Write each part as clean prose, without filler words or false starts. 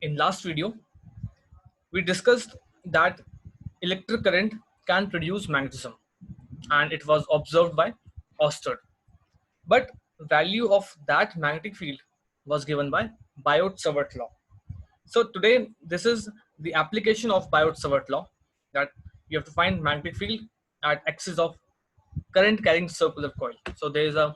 In last video, we discussed that electric current can produce magnetism, and it was observed by Oersted. But value of that magnetic field was given by Biot-Savart law. So today, this is the application of Biot-Savart law, that you have to find magnetic field at axis of current carrying circular coil. So there is a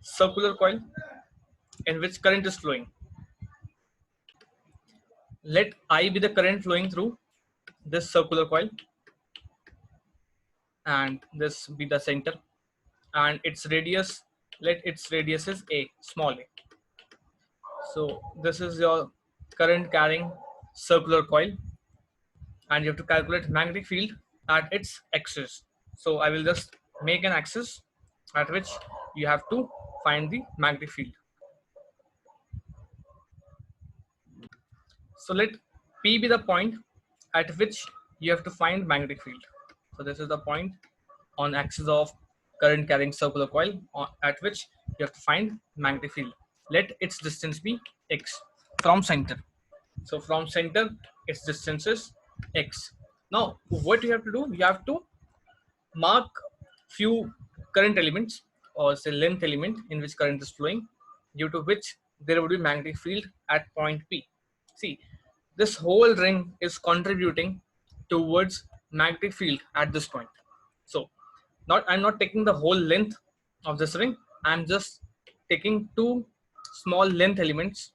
circular coil in which current is flowing. Let I be the current flowing through this circular coil, and this be the center, and its radius, let its radius is a, small a. So this is your current carrying circular coil, and you have to calculate magnetic field at its axis. So I will just make an axis at which you have to find the magnetic field. So let P be the point at which you have to find magnetic field. So this is the point on axis of current carrying circular coil at which you have to find magnetic field. Let its distance be x from center. So from center, its distance is x. Now what you have to do, you have to mark few current elements, or say length element in which current is flowing, due to which there would be magnetic field at point P. See, this whole ring is contributing towards magnetic field at this point. So I'm not taking the whole length of this ring, I'm just taking two small length elements.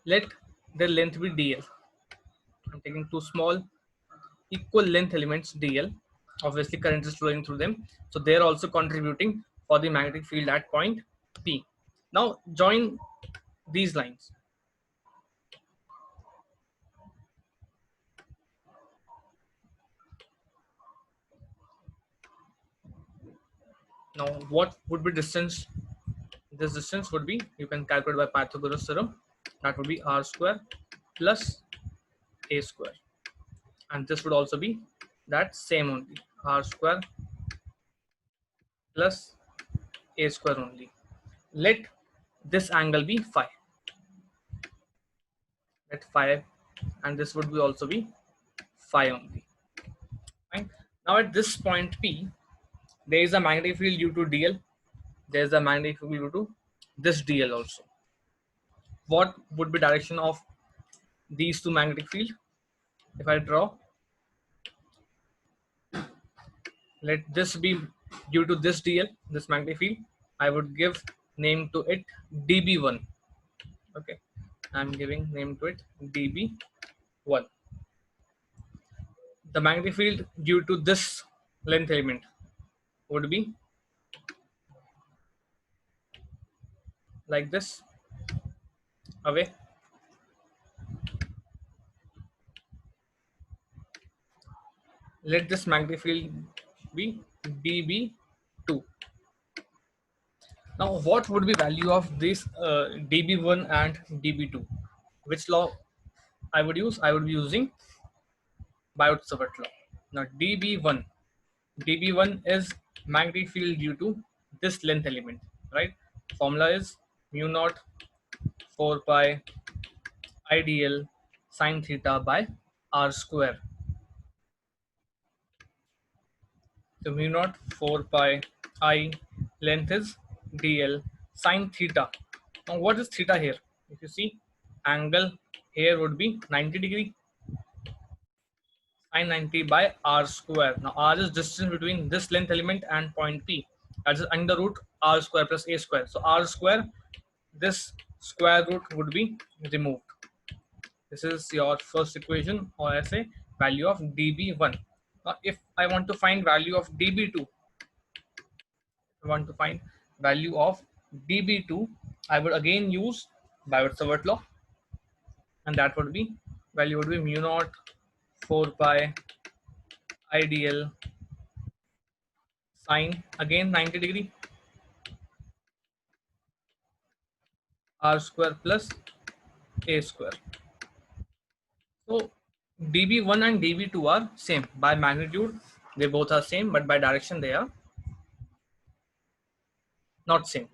Let their length be dl. I'm taking two small equal length elements dl. Obviously current is flowing through them, so they're also contributing for the magnetic field at point P. Now join these lines. Now what would be distance? This distance would be, you can calculate by Pythagoras theorem, that would be r square plus a square, and this would also be that same only, r square plus a square only. Let this angle be phi. Let phi, and this would be also be phi only. Fine. Now at this point P, there is a magnetic field due to dl. There is a magnetic field due to this dl also. What would be direction of these two magnetic field? If I draw, let this be due to this dl, this magnetic field. I would give name to it db1. Okay, I'm giving name to it db1. The magnetic field due to this length element would be like this, away. Let this magnetic field be db2. Now what would be value of this db1 and db2? Which law I would use? I would be using Biot-Savart law. Now db1 is magnetic field due to this length element, right? Formula is mu naught 4 pi idl sine theta by r square. So mu naught 4 pi I, length is dl sine theta. Now what is theta here? If you see, angle here would be 90 degree, sine 90 by r square. Now r is distance between this length element and point P. That is under root r square plus a square. So r square, this square root would be removed. This is your first equation, or I say value of db1. Now if I want to find value of db2, I want to find value of db2, I would again use Biot-Savart law, and that would be, value would be mu naught 4 pi idl sine, again 90 degree, r square plus a square. So db1 and db2 are same by magnitude, they both are same, but by direction they are not same.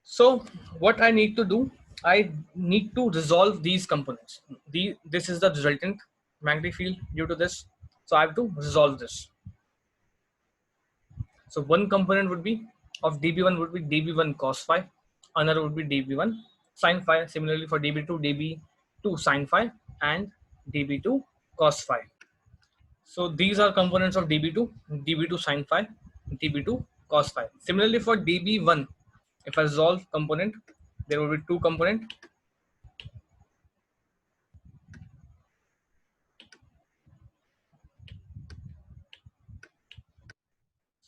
So what I need to do, I need to resolve these components. This is the resultant magnetic field due to this. So I have to resolve this. So one component would be of dB1 would be dB1 cos phi, another would be dB1 sin phi. Similarly for dB2, dB2 sin phi and dB2 cos phi. So these are components of dB2, dB2 sin phi, dB2 cos phi. Similarly for dB1, if I resolve component, there will be two component.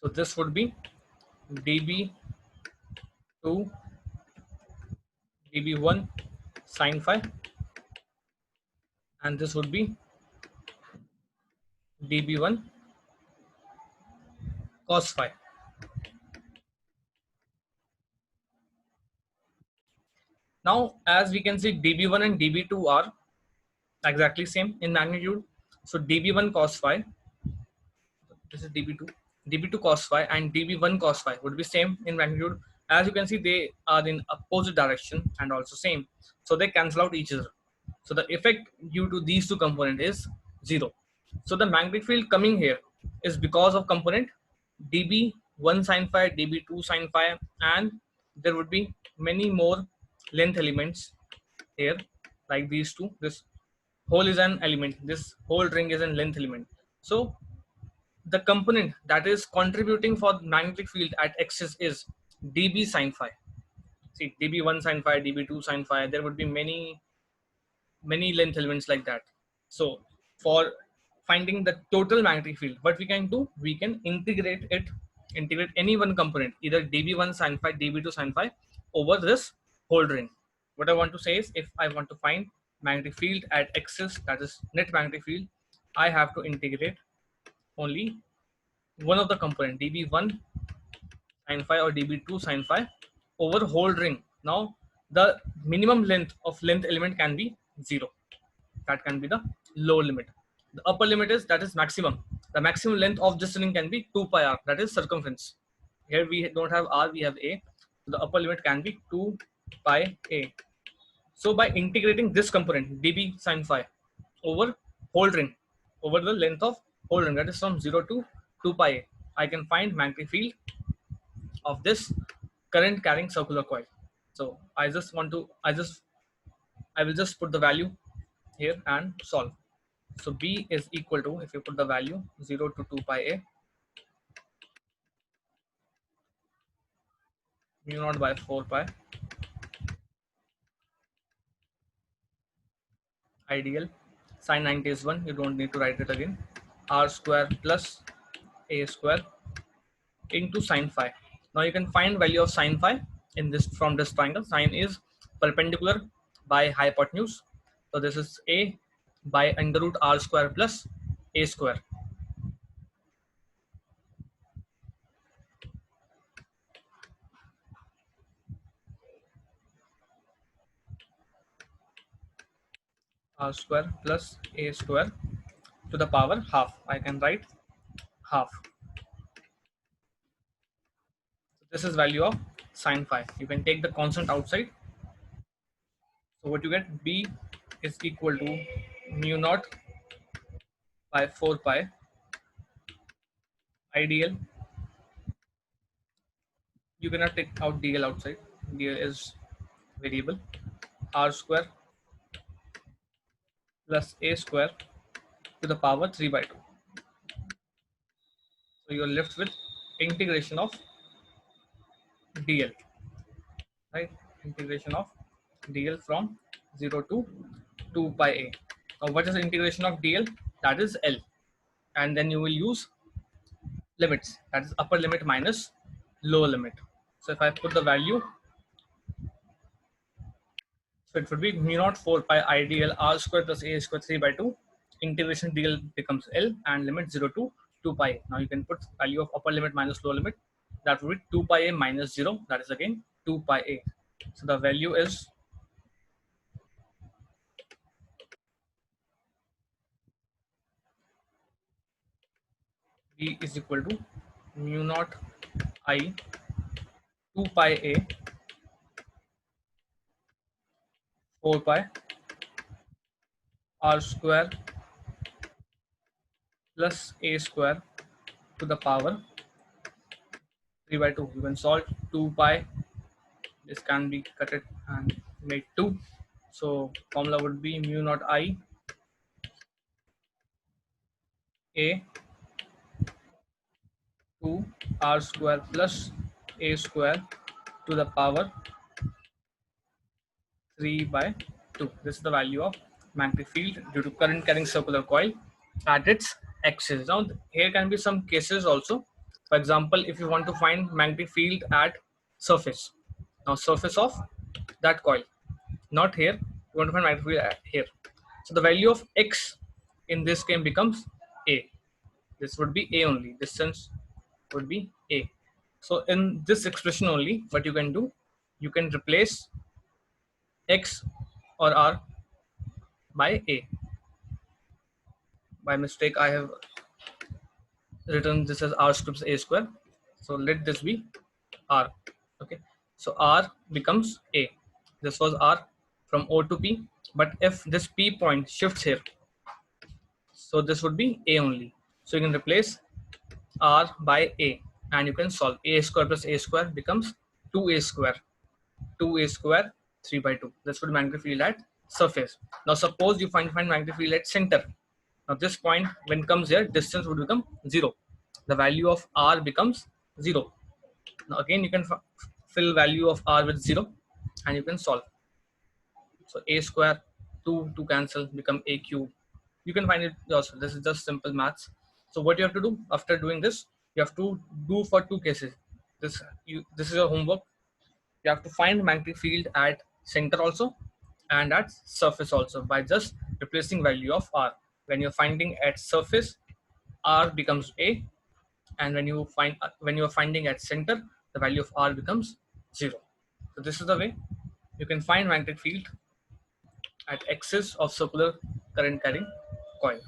So this would be dB2, dB1 sin phi, and this would be dB1 cos phi. Now, as we can see, dB1 and dB2 are exactly same in magnitude. So dB1 cos phi, this is dB2, dB2 cos phi and dB1 cos phi would be same in magnitude. As you can see, they are in opposite direction and also same. So they cancel out each other. So the effect due to these two components is zero. So the magnetic field coming here is because of component dB1 sin phi, dB2 sin phi, and there would be many more length elements here, like these two. This whole is an element. This whole ring is an length element. So the component that is contributing for magnetic field at axis is dB sin phi. See, dB1 sin phi, dB2 sin phi. There would be many length elements like that. So for finding the total magnetic field, what we can do, we can integrate any one component, either dB1 sin phi, dB2 sin phi over this whole ring. What I want to say is, if I want to find magnetic field at axis, that is net magnetic field, I have to integrate only one of the component, dB1 sin phi or dB2 sin phi over whole ring. Now the minimum length of length element can be 0. That can be the lower limit. The upper limit is, that is maximum. The maximum length of this ring can be 2 pi r, that is circumference. Here we don't have r, we have a. So the upper limit can be 2 pi a. So by integrating this component dB sin phi over whole ring, over the length of whole ring, that is from 0 to 2 pi a, I can find magnetic field of this current carrying circular coil. So I will just put the value here and solve. So B is equal to, if you put the value 0 to 2 pi a, mu naught by 4 pi ideal, sin 90 is 1, you don't need to write it again, r square plus a square into sin phi. Now you can find value of sin phi in this, from this triangle. Sin is perpendicular by hypotenuse. So this is a by under root r square plus a square. R square plus a square to the power half. I can write half. So this is value of sin phi. You can take the constant outside. So what you get, B is equal to mu naught by 4 pi ideal. You cannot take out dl outside. dl is variable. R square plus a square to the power 3 by 2. So you're left with integration of dl, right? Integration of dl from 0 to 2 pi a. Now what is the integration of dl? That is L. And then you will use limits, that is upper limit minus lower limit. So if I put the value, so it would be mu naught 4 pi ideal r square plus a square 3 by 2. Integration dl becomes L and limit 0 to 2 pi. Now you can put value of upper limit minus lower limit. That would be 2 pi a minus 0. That is again 2 pi a. So the value is B is equal to mu naught I 2 pi a 4 pi r square plus a square to the power 3 by 2. You can solve 2 pi. This can be cut it and made 2. So formula would be mu naught I a 2 r square plus a square to the power 3 by 2. This is the value of magnetic field due to current carrying circular coil at its axis. Now here can be some cases also. For example, if you want to find magnetic field at surface, now surface of that coil, not here, you want to find magnetic field at here. So the value of x in this case becomes a. This would be a only. Distance would be a. So in this expression only, what you can do, you can replace x or r by a. By mistake, I have written this as r square plus a square. So let this be r. Okay. So r becomes a. This was r from O to P. But if this P point shifts here, so this would be a only. So you can replace r by a and you can solve. A square plus a square becomes 2a square. 2a square 3 by 2. This would be magnetic field at surface. Now suppose you find magnetic field at center. Now this point when it comes here, distance would become 0. The value of r becomes 0. Now again you can fill value of r with 0 and you can solve. So a square 2 to cancel become a cube. You can find it yourself. This is just simple maths. So what you have to do after doing this, you have to do for two cases. This is your homework. You have to find magnetic field at center also and at surface also by just replacing value of r. When you're finding at surface, r becomes a, and when you are finding at center, the value of r becomes 0. So this is the way you can find magnetic field at axis of circular current carrying coil.